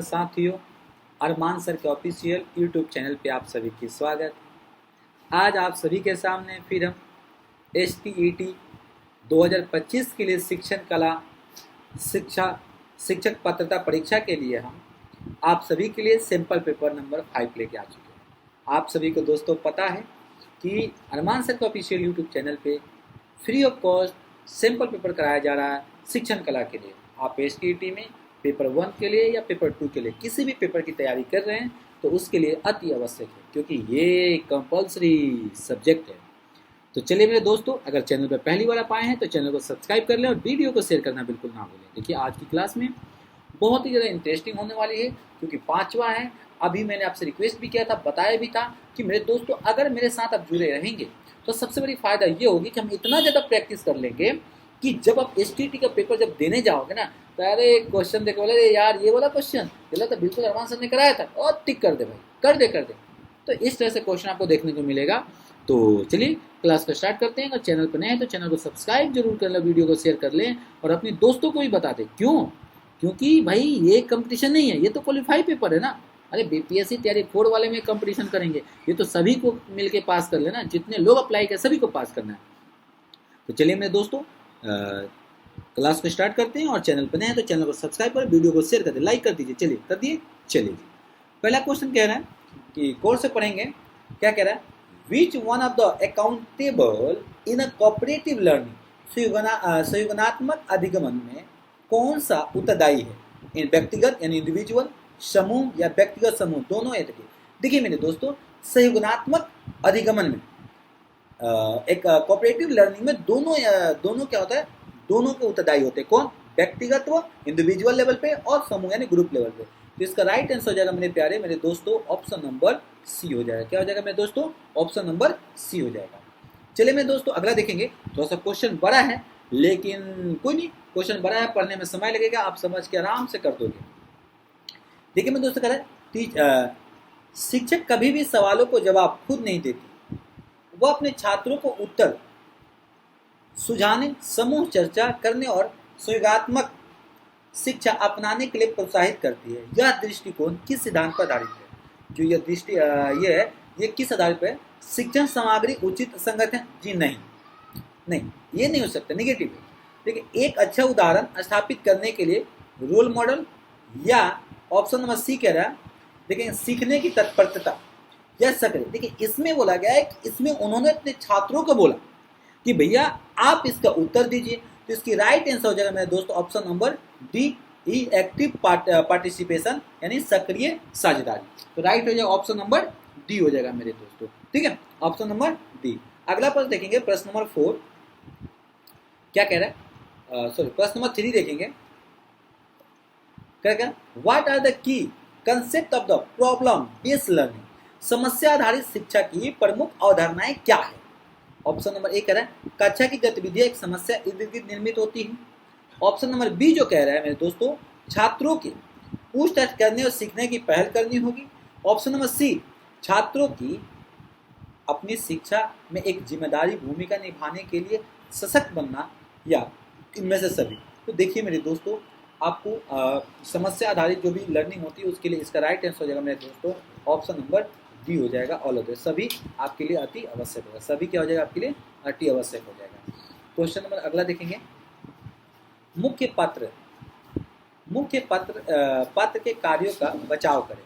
साथियों, अरमान सर के official YouTube channel पे आप सभी की स्वागत। आज आप सभी के सामने फिर हम STET 2025 के लिए शिक्षक पात्रता परीक्षा के लिए हम आप सभी के लिए सैंपल पेपर नंबर 5 लेके आ चुके हैं। आप सभी को दोस्तों पता है कि अरमान सर के ऑफिशियल यूट्यूब चैनल पे free of cost sample paper कराया जा रहा है शिक्षण कला के लिए। आप STET में पेपर 1 के लिए या पेपर 2 के लिए किसी भी पेपर की तैयारी कर रहे हैं तो उसके लिए अति आवश्यक है, क्योंकि ये कंपलसरी सब्जेक्ट है। तो चलिए मेरे दोस्तों, अगर चैनल पर पहली बार आप आए हैं तो चैनल को सब्सक्राइब कर लें और वीडियो को शेयर करना बिल्कुल ना भूलें। देखिए आज की क्लास में बहुत ही ज़्यादा इंटरेस्टिंग होने वाली है, क्योंकि 5वां है। अभी मैंने आपसे रिक्वेस्ट भी किया था, बताया भी था कि मेरे दोस्तों अगर मेरे साथ आप जुड़े रहेंगे तो सबसे बड़ी फ़ायदा ये होगी कि हम इतना ज़्यादा प्रैक्टिस कर लेंगे कि जब आप STET का पेपर जब देने जाओगे ना तो अरे क्वेश्चन देखे बोले यार ये वाला क्वेश्चन चला तो बिल्कुल अरमान सर ने कराया था और टिक कर दे भाई, कर दे। तो इस तरह से क्वेश्चन आपको देखने को मिलेगा। तो चलिए क्लास को स्टार्ट करते हैं। अगर चैनल पर नए हैं तो चैनल को सब्सक्राइब जरूर कर लें, वीडियो को शेयर कर लें और अपने दोस्तों को भी बता दें। क्यों? क्योंकि भाई ये कंपटीशन नहीं है, ये तो क्वालिफाई पेपर है ना। अरे BPSC तैयारी 4 वाले में कंपटीशन करेंगे, ये तो सभी को मिलके पास कर लेना, जितने लोग अप्लाई कर सभी को पास करना है। तो चलिए मेरे दोस्तों क्लास को स्टार्ट करते हैं। और चैनल पर नए हैं तो चैनल को सब्सक्राइब कर, वीडियो को शेयर कर दे, लाइक कर दीजिए। चलिए कर दिए। चलिए पहला क्वेश्चन कह रहा है कि कोर्स से पढ़ेंगे। क्या कह रहा है? Which one of the accountable in a cooperative learning संयोजनात्मक अधिगमन में कौन सा उत्तरदायी है? इन व्यक्तिगत यानी इंडिविजुअल, समूह या व्यक्तिगत समूह, दोनों है। देखिए मेरे दोस्तों, संयोजनात्मक अधिगमन में एक कोऑपरेटिव लर्निंग में दोनों क्या होता है? दोनों के उत्तरदायी होते हैं। कौन? व्यक्तिगत व इंडिविजुअल लेवल पे और समूह यानी ग्रुप लेवल पे। तो इसका राइट आंसर हो जाएगा मेरे प्यारे मेरे दोस्तों ऑप्शन नंबर सी हो जाएगा। क्या हो जाएगा मेरे दोस्तों? ऑप्शन नंबर सी हो जाएगा। चलिए मेरे दोस्तों अगला देखेंगे। थोड़ा सा क्वेश्चन बड़ा है लेकिन कोई नहीं, क्वेश्चन बड़ा है, पढ़ने में समय लगेगा, आप समझ के आराम से कर दोगे। देखिए मेरे दोस्तों कह रहा है शिक्षक कभी भी सवालों को जवाब खुद नहीं देती, वह अपने छात्रों को उत्तर सुझाने, समूह चर्चा करने और सहयोगात्मक शिक्षा अपनाने के लिए प्रोत्साहित करती है। यह दृष्टिकोण किस सिद्धांत पर आधारित है? जो यह दृष्टि ये किस आधार पर? शिक्षण सामग्री उचित संगत है? जी नहीं, ये नहीं हो सकता, नेगेटिव है। देखिए एक अच्छा उदाहरण स्थापित करने के लिए रोल मॉडल, या ऑप्शन नंबर सी कह रहा है देखिए सीखने की तत्परता या सक्रिय। देखिए इसमें बोला गया है कि इसमें उन्होंने अपने छात्रों को बोला कि भैया आप इसका उत्तर दीजिए। तो इसकी राइट आंसर हो जाएगा मेरे दोस्तों option number D, active participation यानी सक्रिय साझेदारी। तो राइट हो जाएगा ऑप्शन नंबर डी हो जाएगा मेरे दोस्तों। ठीक है, ऑप्शन नंबर डी। अगला प्रश्न देखेंगे, प्रश्न नंबर 4 क्या कह रहा है? प्रश्न नंबर 3 देखेंगे। क्या what are the key concept of the problem based learning? समस्या आधारित शिक्षा की प्रमुख अवधारणाएं क्या है? ऑप्शन नंबर ए कह रहा है कक्षा की गतिविधियां एक समस्या इर्द गिर्द निर्मित होती है। ऑप्शन नंबर बी जो कह रहा है मेरे दोस्तों छात्रों की पूछताछ करने और सीखने की पहल करनी होगी। ऑप्शन नंबर सी छात्रों की अपनी शिक्षा में एक जिम्मेदारी भूमिका निभाने के लिए सशक्त बनना, या इनमें से सभी। तो देखिए मेरे दोस्तों आपको समस्या आधारित जो भी लर्निंग होती है उसके लिए इसका राइट आंसर हो जाएगा मेरे दोस्तों ऑप्शन नंबर डी हो जाएगा। ऑल ऑफ दिस सभी आपके लिए अति आवश्यक होगा। सभी क्या हो जाएगा आपके लिए? अति आवश्यक हो जाएगा। क्वेश्चन नंबर अगला देखेंगे। मुख्य पात्र के कार्यों का बचाव करें।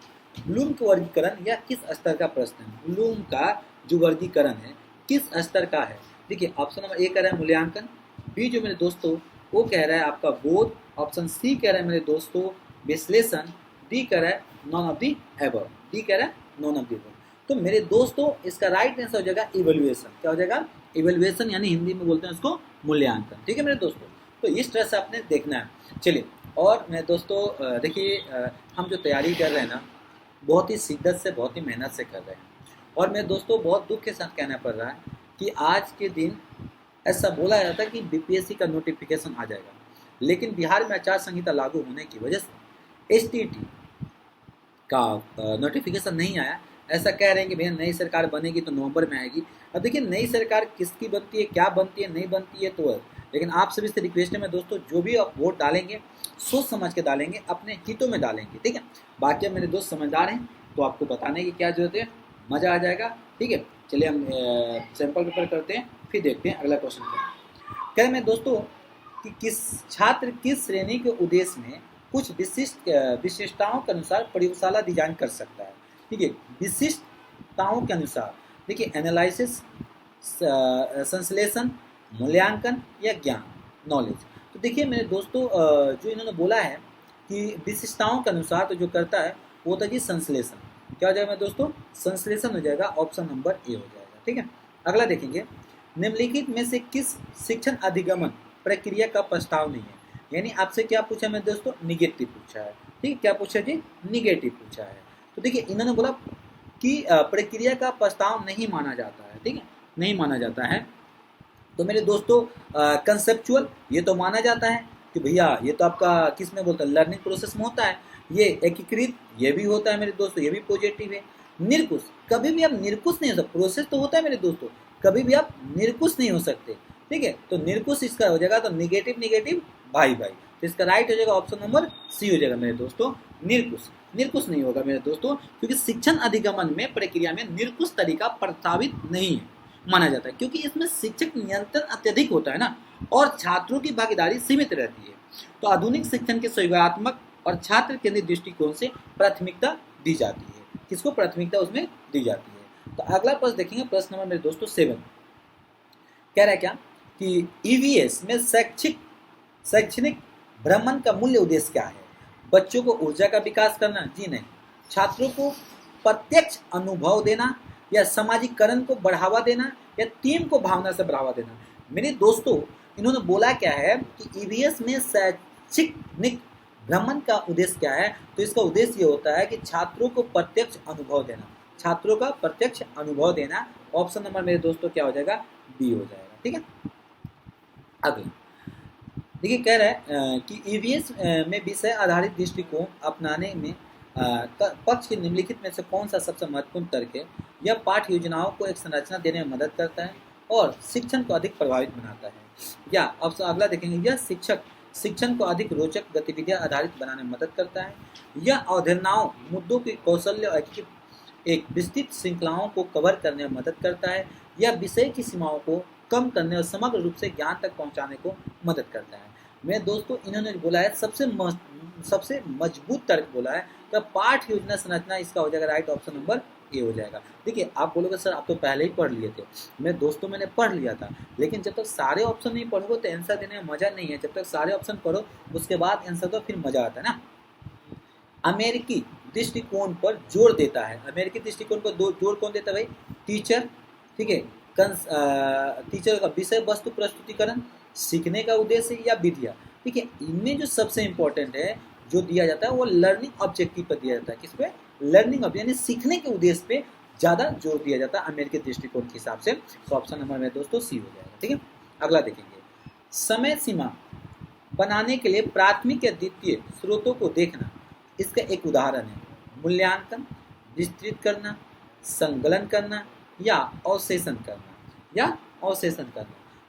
ब्लूम का वर्गीकरण या किस स्तर का प्रश्न है? ब्लूम का जो वर्गीकरण है किस स्तर का है? देखिए ऑप्शन नंबर ए कह रहा है मूल्यांकन, बी जो मेरे दोस्तों वो कह रहा है आपका बोध, ऑप्शन सी कह रहा है मेरे दोस्तों विश्लेषण, डी कह रहा है none of the above. D कह रहा है नॉन ऑफ दी एबव। तो मेरे दोस्तों इसका राइट आंसर हो जाएगा इवैल्यूएशन। क्या हो जाएगा? इवैल्यूएशन यानी हिंदी में बोलते हैं उसको मूल्यांकन। ठीक है मेरे दोस्तों, तो इस तरह से आपने देखना है। चलिए और मेरे दोस्तों देखिए हम जो तैयारी कर रहे हैं ना बहुत ही शिद्दत से बहुत ही मेहनत से कर रहे हैं। और मेरे दोस्तों बहुत दुख के साथ कहना पड़ रहा है कि आज के दिन ऐसा बोला जाता है कि BPSC का नोटिफिकेशन आ जाएगा, लेकिन बिहार में आचार संहिता लागू होने की वजह से STET का नोटिफिकेशन नहीं आया, ऐसा कह रहे हैं कि भैया नई सरकार बनेगी तो नवंबर में आएगी। अब देखिए नई सरकार किसकी बनती है, क्या बनती है, नहीं बनती है तो है, लेकिन आप सभी से रिक्वेस्ट है मैं दोस्तों, जो भी आप वोट डालेंगे सोच समझ के डालेंगे, अपने हितों में डालेंगे, ठीक है। बाकी अब मेरे दोस्त समझदार हैं तो आपको बताने की क्या जरूरत है, मज़ा आ जाएगा, ठीक है। चलिए हम सैंपल पेपर करते हैं, फिर देखते हैं अगला क्वेश्चन क्या कह रहे हैं दोस्तों कि किस छात्र किस श्रेणी के उद्देश्य में कुछ विशिष्टताओं के अनुसार प्रयोगशाला डिजाइन कर सकता है, ठीक है। विशिष्टताओं के अनुसार देखिए एनालिसिस, संश्लेषण, मूल्यांकन या ज्ञान, नॉलेज। तो देखिए मेरे दोस्तों जो इन्होंने बोला है कि विशिष्टताओं के अनुसार तो जो करता है वो होता है जी संश्लेषण। क्या हो जाएगा मेरे दोस्तों, संश्लेषण हो जाएगा, ऑप्शन नंबर ए हो जाएगा, ठीक है। अगला देखेंगे, निम्नलिखित में से किस शिक्षण अधिगमन प्रक्रिया का प्रस्ताव नहीं है, यानी आपसे क्या पूछा मेरे दोस्तों, निगेटिव पूछा है, ठीक है। क्या पूछा जी, निगेटिव पूछा है। तो देखिए इन्होंने बोला कि प्रक्रिया का प्रस्ताव नहीं माना जाता है, ठीक है, नहीं माना जाता है। तो मेरे दोस्तों कंसेप्चुअल ये तो माना जाता है कि भैया ये तो आपका किस में बोलता है, लर्निंग प्रोसेस में होता है। ये एकीकृत ये भी होता है मेरे दोस्तों, ये भी पॉजिटिव है। निर्कुश, कभी भी आप निर्कुश नहीं हो सकते, प्रोसेस तो होता है मेरे दोस्तों, कभी भी आप निर्कुश नहीं हो सकते, ठीक है। तो निर्कुश इसका हो जाएगा, तो निगेटिव निगेटिव भाई भाई, तो इसका राइट हो जाएगा ऑप्शन नंबर सी हो जाएगा मेरे दोस्तों, निर्कुश। निर्कुश नहीं होगा मेरे दोस्तों, क्योंकि शिक्षण अधिगमन में प्रक्रिया में निर्कुश तरीका प्रस्तावित नहीं है माना जाता है, क्योंकि इसमें शिक्षक नियंत्रण अत्यधिक होता है ना, और छात्रों की भागीदारी सीमित रहती है। तो आधुनिक शिक्षण के सहयोगात्मक और छात्र केंद्रित दृष्टिकोण से प्राथमिकता दी जाती है, किसको प्राथमिकता उसमें दी जाती है। तो अगला प्रश्न देखेंगे, प्रश्न नंबर मेरे दोस्तों 7 कह रहा है क्या कि ईवीएस में शैक्षणिक भ्रमण का मूल्य उद्देश्य क्या है, बच्चों को ऊर्जा का विकास करना, जी नहीं, छात्रों को प्रत्यक्ष अनुभव देना, या सामाजिकरण को बढ़ावा देना, या टीम को भावना से बढ़ावा देना। मेरे दोस्तों इन्होंने बोला क्या है कि ईवीएस में शैक्षणिक भ्रमण का उद्देश्य क्या है, तो इसका उद्देश्य ये होता है कि छात्रों को प्रत्यक्ष अनुभव देना, छात्रों का प्रत्यक्ष अनुभव देना। ऑप्शन नंबर मेरे दोस्तों क्या हो जाएगा, बी हो जाएगा, ठीक है। अगला देखिए कह रहा है कि ईवीएस में विषय आधारित दृष्टिकोण अपनाने में पक्ष के निम्नलिखित में से कौन सा सबसे महत्वपूर्ण तर्क है। यह पाठ्य योजनाओं को एक संरचना देने में मदद करता है और शिक्षण को अधिक प्रभावित बनाता है। या अब अगला देखेंगे, यह शिक्षण को अधिक रोचक गतिविधियां आधारित बनाने में मदद करता है। यह अवधारणाओं मुद्दों की कौशल्य और एक विस्तृत श्रृंखलाओं को कवर करने में मदद करता है। यह विषय की सीमाओं को कम करने और समग्र रूप से ज्ञान तक पहुंचाने को मदद करता है। मेरे दोस्तों इन्होंने बोला है सबसे मजबूत तर्क बोला है, तो पाठ योजना संरचना इसका हो जाएगा राइट, ऑप्शन नंबर ए हो जाएगा। देखिए आप बोलोगे सर आप तो पहले ही पढ़ लिए थे, मेरे दोस्तों मैंने पढ़ लिया था, लेकिन जब तक सारे ऑप्शन नहीं पढ़ोगे तो आंसर देने में मजा नहीं है। जब तक सारे ऑप्शन पढ़ो उसके बाद आंसर दो, फिर मजा आता है ना। अमेरिकी दृष्टिकोण पर जोर देता है, अमेरिकी दृष्टिकोण पर जोर कौन देता है भाई, टीचर, ठीक है। टीचर का विषय वस्तु प्रस्तुतिकरण, सीखने का उद्देश्य या विधिया, ठीक है। इनमें जो सबसे इंपॉर्टेंट है जो दिया जाता है वो लर्निंग ऑब्जेक्टिव पर दिया जाता है, किस पे, लर्निंग ऑब्जेक्टिव, यानी सीखने के उद्देश्य पे ज़्यादा जोर दिया जाता है अमेरिकी दृष्टिकोण के हिसाब से। तो ऑप्शन नंबर में दोस्तों सी हो जाएगा, ठीक है। अगला देखेंगे, समय सीमा बनाने के लिए प्राथमिक या द्वितीय स्रोतों को देखना, इसका एक उदाहरण है मूल्यांकन, विस्तृत करना, संकलन करना या अवशेषण करना।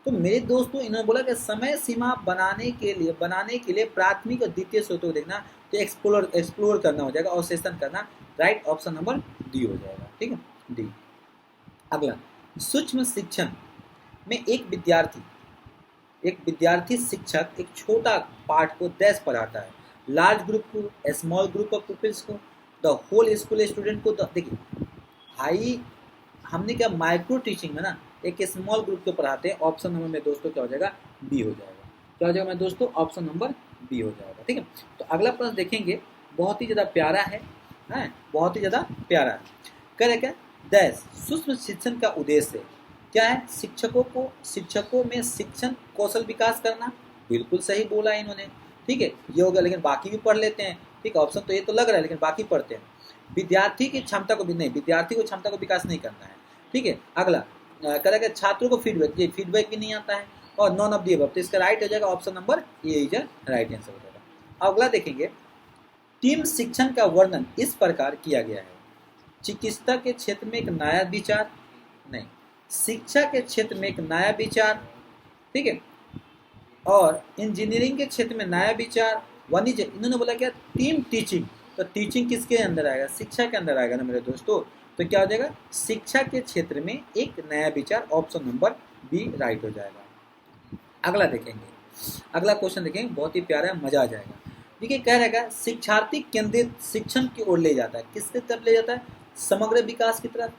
तो मेरे दोस्तों इन्होंने बोला कि समय सीमा बनाने के लिए प्राथमिक और द्वितीय स्रोतों को देखना, तो एक्सप्लोर करना हो जाएगा, अवशेषण करना, राइट, ऑप्शन नंबर डी हो जाएगा, ठीक है, डी। अगला, सूक्ष्म शिक्षण में एक विद्यार्थी शिक्षक एक छोटा पाठ को डैश पढ़ाता है, लार्ज ग्रुप को, स्मॉल ग्रुप ऑफ पीपल्स को, द होल स्कूल स्टूडेंट को। देखिए भाई हमने क्या माइक्रो टीचिंग में ना एक स्मॉल ग्रुप को पढ़ाते हैं, ऑप्शन नंबर में दोस्तों क्या हो जाएगा, बी हो जाएगा। क्या हो जाएगा मेरे दोस्तों, ऑप्शन नंबर बी हो जाएगा, ठीक है। तो अगला प्रश्न देखेंगे, बहुत ही ज़्यादा प्यारा है, बहुत ही ज़्यादा प्यारा है। कह रहे क्या, डैश सूक्ष्म शिक्षण का उद्देश्य क्या है, शिक्षकों में शिक्षण कौशल विकास करना, बिल्कुल सही बोला है इन्होंने, ठीक है, ये हो गया। लेकिन बाकी भी पढ़ लेते हैं, ठीक है, ऑप्शन तो ये तो लग रहा है लेकिन बाकी पढ़ते हैं। विद्यार्थी की क्षमता को विकास नहीं करना है, ठीक है। अगला करेगा छात्रों को फीडबैक, ये फीडबैक भी नहीं आता है, और नॉन ऑफ दी अबव, तो इसका राइट हो जाएगा option number A is right answer हो जाएगा। अगला देखेंगे, टीम शिक्षण का वर्णन इस प्रकार किया गया है, चिकित्सा के क्षेत्र में एक नया विचार, नहीं, शिक्षा के क्षेत्र में एक नया विचार, ठीक है, और इंजीनियरिंग के क्षेत्र में नया विचार, वाणिज्य, इन्होंने बोला क्या, टीम टीचिंग। तो टीचिंग किसके अंदर आएगा, शिक्षा के अंदर आएगा ना मेरे दोस्तों। तो क्या हो जाएगा, शिक्षा के क्षेत्र में एक नया विचार, ऑप्शन नंबर बी राइट हो जाएगा। अगला देखेंगे, अगला क्वेश्चन देखेंगे, बहुत ही प्यारा है, मजा आ जाएगा। देखिए कह रहेगा शिक्षार्थी केंद्रित शिक्षण की ओर ले जाता है, किसके तरफ ले जाता है, समग्र विकास की तरफ,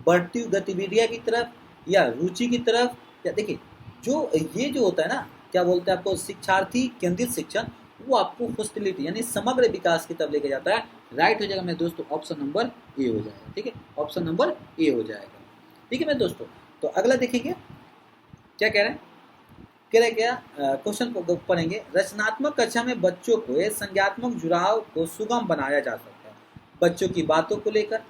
बढ़ती गतिविधियां की तरफ, या रुचि की तरफ, या देखिए जो ये जो होता है ना, क्या बोलते हैं आपको, शिक्षार्थी केंद्रित शिक्षण, वो आपको हॉस्टिलिटी यानी समग्र विकास की तरफ लेके जाता है। राइट हो जाएगा मेरे दोस्तों, ऑप्शन नंबर ए हो जाएगा, ठीक है, ऑप्शन नंबर ए हो जाएगा, ठीक है मेरे दोस्तों। तो अगला देखेंगे क्या कह रहे हैं, कह रहे क्या, क्वेश्चन को पढ़ेंगे, रचनात्मक कक्षा में बच्चों को ये संज्ञात्मक जुड़ाव को सुगम बनाया जा सकता है, बच्चों की बातों को लेकर,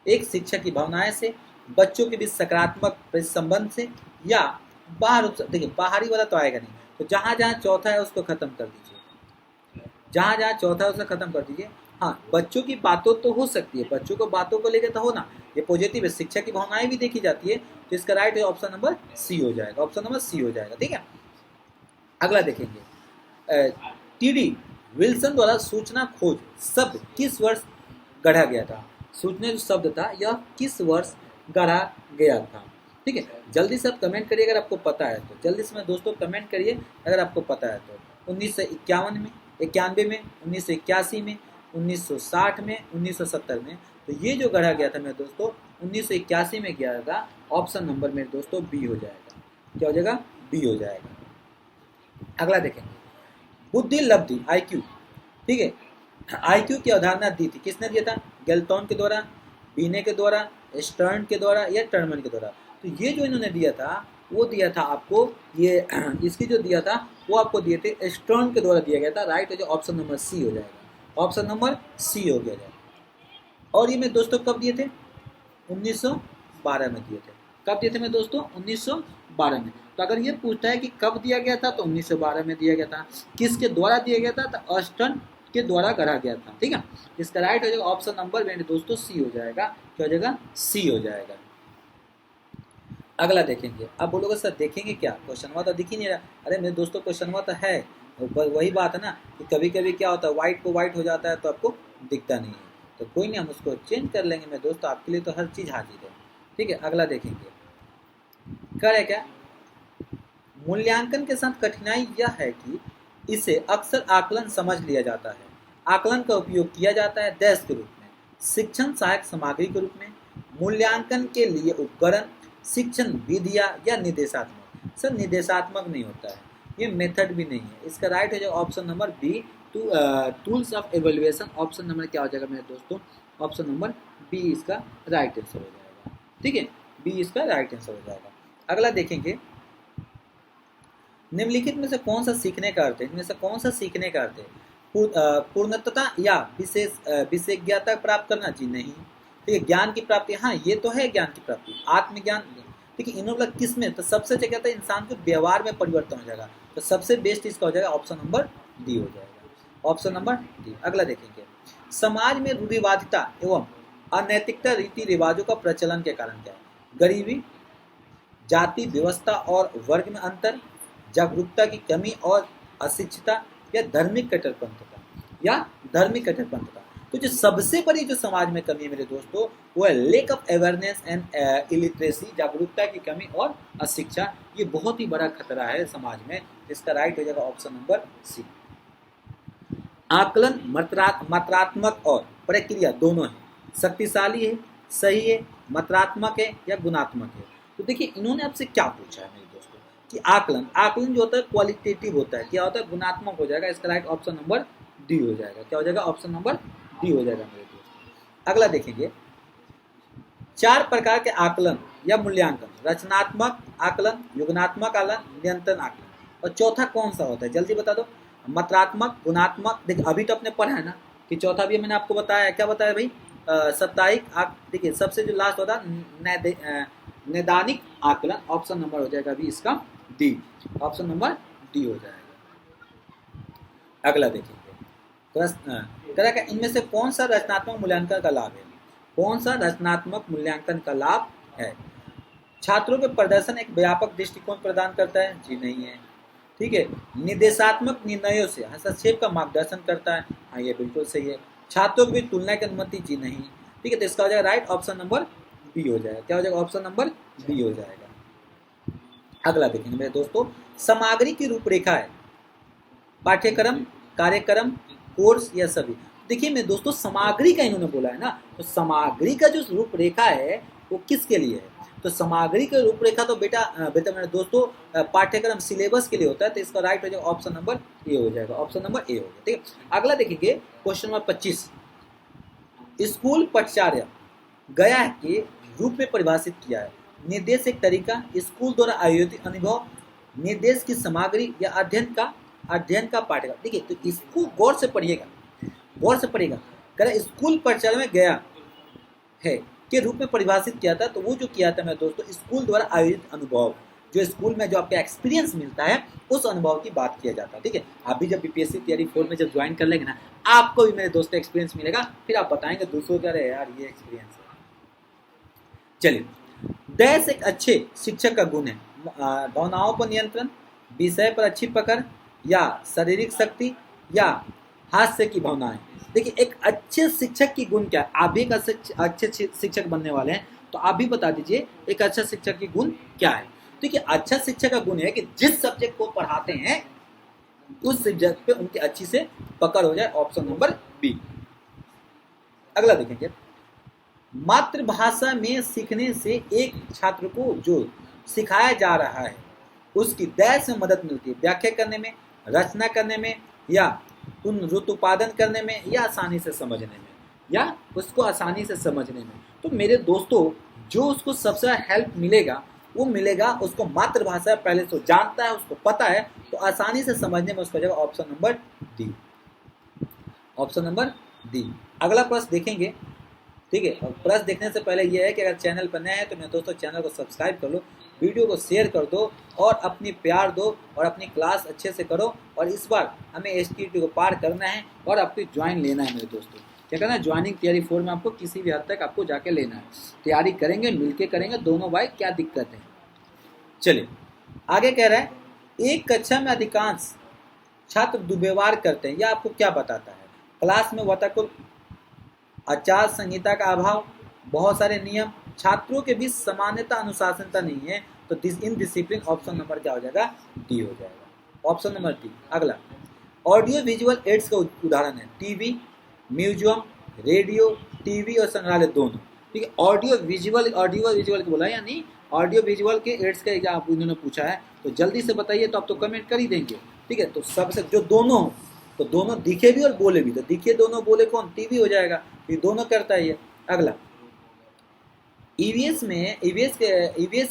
एक शिक्षक की भावनाएं से, बच्चों के बीच सकारात्मक संबंध से, या बाहर, देखिए बाहरी वाला तो आएगा नहीं, तो जहां जहां चौथा है उसको खत्म कर दीजिए, जहां जहां चौथा है उसे खत्म कर दीजिए। हाँ, बच्चों की बातों तो हो सकती है, बच्चों को बातों को लेकर तो हो ना, ये पॉजिटिव है, शिक्षा की भावनाएं भी देखी जाती है, तो इसका राइट है ऑप्शन नंबर सी हो जाएगा, ऑप्शन नंबर सी हो जाएगा, ठीक है। अगला देखेंगे, टीडी विल्सन द्वारा सूचना खोज शब्द किस वर्ष गढ़ा गया था, सूचना जो शब्द था यह किस वर्ष गढ़ा गया था, ठीक है। जल्दी से आप कमेंट करिए अगर आपको पता है तो, जल्दी से मैं दोस्तों कमेंट करिए अगर आपको पता है तो। 1951 में, 91 में, 1981 में, 1960 में, 1970 में, तो ये जो गढ़ा गया था मेरे दोस्तों 1981 में गया था, ऑप्शन नंबर मेरे दोस्तों बी हो जाएगा, क्या हो जाएगा, बी हो जाएगा। अगला देखेंगे, बुद्धि लब्धि IQ, ठीक है, IQ की अवधारणा दी थी, किसने दिया था, गेल्टोन के द्वारा, बीने के द्वारा, स्टर्न के द्वारा, या टर्मन के द्वारा। तो ये जो इन्होंने दिया था वो दिया था आपको, ये इसकी जो दिया था वो आपको दिए थे स्टर्न के द्वारा दिया गया था, राइट है जो ऑप्शन नंबर सी हो जाएगा, ऑप्शन नंबर सी हो गया। और ये मेरे दोस्तों कब दिए थे, 1912 में दिए थे, कब दिए थे मेरे दोस्तों, 1912 में। तो अगर ये पूछता है कि कब दिया गया था तो 1912 में दिया गया था, किसके द्वारा दिया गया था, तो अस्टन के द्वारा गढ़ा गया था, ठीक है। इसका राइट हो जाएगा ऑप्शन नंबर मेरे दोस्तों सी हो जाएगा, क्या हो जाएगा, सी हो जाएगा। अगला देखेंगे, अब बोलोगे सर देखेंगे क्या, क्वेश्चन हुआ तो दिख ही नहीं रहा, अरे मेरे दोस्तों क्वेश्चन हुआ तो है, वही बात है ना कि कभी कभी क्या होता है, व्हाइट को व्हाइट हो जाता है तो आपको दिखता नहीं है, तो कोई नहीं, हम उसको चेंज कर लेंगे मेरे दोस्तों, आपके लिए तो हर चीज़ हाजिर है, ठीक है। अगला देखेंगे, करे क्या, मूल्यांकन के साथ कठिनाई यह है कि इसे अक्सर आकलन समझ लिया जाता है, आकलन का उपयोग किया जाता है डैश के रूप में, शिक्षण सहायक सामग्री के रूप में, मूल्यांकन के लिए उपकरण, शिक्षण विधियां, या निर्देशात्मक। सर निर्देशात्मक नहीं होता है, ये मेथड भी नहीं है, इसका राइट हो जाएगा option number B, tools of evaluation, option number क्या हो जाएगा मेरे दोस्तों, ऑप्शन नंबर बी इसका राइट आंसर हो जाएगा, ठीक है, बी इसका राइट आंसर हो जाएगा। अगला देखेंगे, निम्नलिखित में से कौन सा सीखने का अर्थ है, इनमें से कौन सा सीखने का अर्थ है, पूर्णतता या विशेषज्ञता प्राप्त करना, जी नहीं, ठीक है, ज्ञान की प्राप्ति, हाँ ये तो है ज्ञान की प्राप्ति, आत्मज्ञान, ठीक है, इन्होंने किस में, तो सबसे अच्छा कहता है इंसान के व्यवहार में परिवर्तन हो जाएगा, तो सबसे बेस्ट इसका हो जाएगा ऑप्शन नंबर डी हो जाएगा, ऑप्शन नंबर डी। अगला देखेंगे, समाज में रूढ़िवादिता एवं अनैतिकता रीति रिवाजों का प्रचलन के कारण क्या है, गरीबी, जाति व्यवस्था और वर्ग में अंतर, जागरूकता की कमी और अशिक्षिता, या धार्मिक कट्टरपंथता, या धार्मिक कट्टरपंथता। तो जो सबसे बड़ी जो समाज में कमी है मेरे दोस्तों वो है lake of awareness and illiteracy, जागरूकता की कमी और अशिक्षा, ये बहुत ही बड़ा खतरा है समाज में, इसका राइट हो जाएगा ऑप्शन नंबर सी। आकलन मात्रात्मक और प्रक्रिया दोनों है, शक्तिशाली है, सही है, मात्रात्मक है या गुणात्मक है। तो देखिए इन्होंने आपसे क्या पूछा है मेरे दोस्तों कि आकलन जो होता है क्वालिटेटिव होता है, क्या होता है, गुणात्मक हो जाएगा, इसका राइट ऑप्शन नंबर डी हो जाएगा, क्या हो जाएगा, ऑप्शन नंबर डी हो जाएगा मेरे दोस्तों। अगला देखेंगे, 4 प्रकार के आकलन या मूल्यांकन, रचनात्मक आकलन, युग्मात्मक आकलन, नियंत्रण आकलन, और चौथा कौन सा होता है, जल्दी बता दो, मात्रात्मक, गुणात्मक। देखिए अभी तो आपने पढ़ा है ना कि चौथा भी मैंने आपको बताया, क्या बताया भाई, साप्ताहिक। देखिए सबसे जो लास्ट होता है नैदानिक आकलन, ऑप्शन नंबर हो जाएगा अभी इसका डी, ऑप्शन नंबर डी हो जाएगा। अगला देखेंगे, तरह का इनमें से कौन सा रचनात्मक मूल्यांकन का लाभ है, कौन सा रचनात्मक मूल्यांकन का लाभ है? छात्रों के प्रदर्शन एक व्यापक दृष्टिकोण प्रदान करता है? जी नहीं है। ठीक है। निर्देशात्मक निर्णयों से हस्तक्षेप का मार्गदर्शन करता है? हाँ, ये बिल्कुल सही है। छात्रों की तुलना की अनुमति? जी नहीं। ठीक है, तो इसका हो जाएगा राइट ऑप्शन नंबर बी हो जाएगा। क्या हो जाएगा? ऑप्शन नंबर बी हो जाएगा। अगला देखेंगे मेरे दोस्तों, सामग्री की रूपरेखा है पाठ्यक्रम, कार्यक्रम, कोर्स या सभी। देखिए मेरे दोस्तों, सामग्री का इन्होंने बोला है ना, तो सामग्री का जो रूपरेखा है वो किसके लिए है? तो सामग्री की रूपरेखा तो बेटा मेरे दोस्तों पाठ्यक्रम सिलेबस के लिए होता है, तो इसका राइट हो जाएगा ऑप्शन नंबर ए हो जाएगा। ऑप्शन नंबर ए हो गया। ठीक है, अगला देखेंगे क्वेश्चन नंबर 25। स्कूल पटचार्य गया के रूप में परिभाषित किया है। निर्देश एक तरीका, स्कूल द्वारा आयोजित अनुभव, निर्देश की सामग्री या अध्ययन का पाठ्यक्रम। देखिए, तो इसको गौर से पढ़िएगा, गौर से पढ़िएगा। कह स्कूल पटचार्य में गया है के रूप में परिभाषित किया था, तो वो जो किया था मेरे दोस्तों स्कूल द्वारा आयोजित अनुभव, जो स्कूल में जो आपका एक्सपीरियंस मिलता है उस अनुभव की बात किया जाता है। ठीक है, आप भी जब बीपीएससी तैयारी 4 में जब ज्वाइन कर लेंगे ना, आपको भी मेरे दोस्तों एक्सपीरियंस मिलेगा, फिर आप बताएंगे दूसरों का, अरे यार ये एक्सपीरियंस है। चलिए, डैश एक अच्छे शिक्षक का गुण है। भावनाओं पर नियंत्रण, विषय पर अच्छी पकड़, या शारीरिक शक्ति, या हास्य की भावनाएं। देखिए, एक अच्छे शिक्षक की गुण क्या है? आप भी एक अच्छे शिक्षक बनने वाले हैं, तो आप भी बता दीजिए एक अच्छा शिक्षक की गुण क्या है। देखिए, अच्छा शिक्षक का गुण है कि जिस सब्जेक्ट को पढ़ाते हैं उस सब्जेक्ट पे उनकी अच्छी से पकड़ हो जाए। Option number B. अगला देखेंगे, मातृभाषा में सीखने से एक छात्र को जो सिखाया जा रहा है उसकी दैश में मदद मिलती है, व्याख्या करने में, रचना करने में, या पुनरुत्पादन करने में, या आसानी से समझने में, या उसको आसानी से समझने में। तो मेरे दोस्तों, जो उसको सबसे हेल्प मिलेगा वो मिलेगा उसको मातृभाषा पहले से जानता है, उसको पता है, तो आसानी से समझने में उसका जगह option number D. Option number D. अगला प्रश्न देखेंगे। ठीक है, और प्रश्न देखने से पहले यह है कि अगर चैनल पर नए हैं तो मेरे दोस्तों चैनल को सब्सक्राइब कर लो, वीडियो को शेयर कर दो और अपनी प्यार दो और अपनी क्लास अच्छे से करो। और इस बार हमें STT को पार करना है और आपको ज्वाइन लेना है मेरे दोस्तों। क्या करना है? ज्वाइनिंग तैयारी 4 में आपको किसी भी हद तक आपको जाके लेना है। तैयारी करेंगे, मिलके करेंगे दोनों भाई, क्या दिक्कत है। चलिए आगे कह रहा है, एक कक्षा में अधिकांश छात्र दुर्व्यवहार करते हैं, यह आपको क्या बताता है? क्लास में वाताकुल, आचार संहिता का अभाव, बहुत सारे नियम, छात्रों के बीच समानता अनुशासनता नहीं है, तो इनडिसिप्लिन। ऑप्शन नंबर क्या हो जाएगा? डी हो जाएगा। Option number D. अगला, ऑडियो विजुअल एड्स का उदाहरण है टीवी, म्यूजियम, रेडियो, टीवी और संग्रहालय दोनों। ठीक है, ऑडियो विजुअल के बोला या नहीं? ऑडियो विजुअल के एड्स का एग्जाम इन्होंने पूछा है, तो जल्दी से बताइए, तो आप तो कमेंट कर ही देंगे। ठीक है, तो सबसे जो दोनों हो, तो दोनों दिखे भी और बोले भी, तो दिखे दोनों बोले कौन? टीवी हो जाएगा, ये दोनों करता है ये। अगला, ईवीएस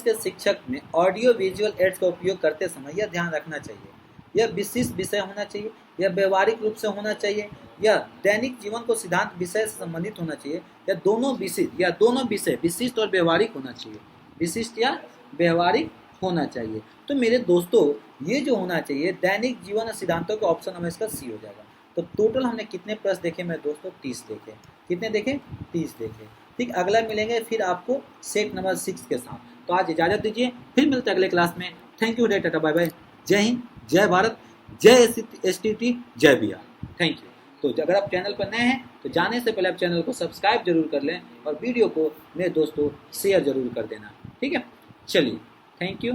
के शिक्षक में ऑडियो विजुअल एड्स का उपयोग करते समय यह ध्यान रखना चाहिए, यह विशिष्ट विषय होना चाहिए, यह व्यवहारिक रूप से होना चाहिए, यह दैनिक जीवन को सिद्धांत विषय से संबंधित होना चाहिए, या दोनों विषय विशिष्ट और व्यवहारिक होना चाहिए, विशिष्ट या व्यवहारिक होना चाहिए। तो मेरे दोस्तों, ये जो होना चाहिए दैनिक जीवन और सिद्धांतों का, ऑप्शन नंबर इसका सी हो जाएगा। तो टोटल हमने कितने प्रश्न देखे मेरे दोस्तों? 30 देखे। कितने देखे? 30 देखे। ठीक, अगला मिलेंगे फिर आपको सेट नंबर 6 के साथ। तो आज इजाजत दीजिए, फिर मिलते हैं अगले क्लास में। Thank you, tata bye bye, जय हिंद, जय भारत, जय STT, जय बिहार। Thank you. तो अगर आप चैनल पर नए हैं तो जाने से पहले आप चैनल को सब्सक्राइब जरूर कर लें और वीडियो को मेरे दोस्तों शेयर जरूर कर देना। ठीक है, चलिए, थैंक यू।